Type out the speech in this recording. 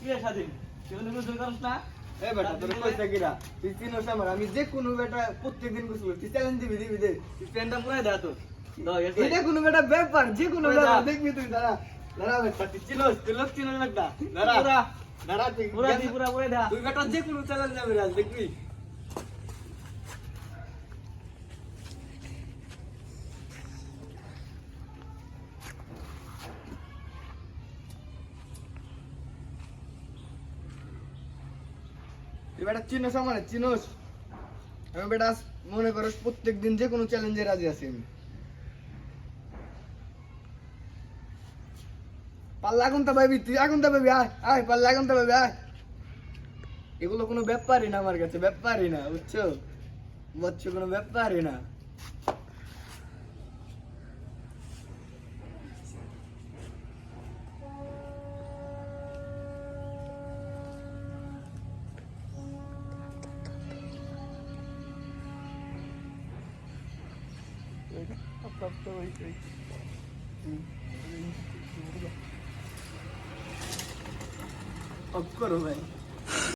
কি রে স্বাধীন তুই কোনো গোসল করছ না এ বেটা তোর কইতা কিরা তুই চিনোস আমার আমি যে কোনো বেটা প্রত্যেকদিন গোসল করি তুই চ্যালেঞ্জ দিবি দে তুই প্যান্টটা পুরাই দে তো এটা কোনো বেটা ব্যাপার যে কোনো পুরা বেটা যা। দেখবি তুই দাঁড়া দাঁড়া বেটা তুই চিনোস তুই লোক চিনোস বেটা দাঁড়া পুরা দাঁড়া তুই পুরা দি পুরা পুরাই দে তুই বেটা যে কোনো চ্যালেঞ্জ যাবে আজ দেখবি তুই বেটা চিনোস আমার চিনোস আমি বেটা মনে করিস প্রত্যেকদিন যে কোনো চ্যালেঞ্জে রাজি আছি আমি পাল্লা আগুন তা ভাবি তুই আগুন তা ভাবি আয় আয় পাল্লা আগুন তা ভাবি আয় এগুলো কোনো ব্যাপারই না আমার কাছে ব্যাপারই না বুঝছো কোনো ব্যাপারই না অফ করো ভাই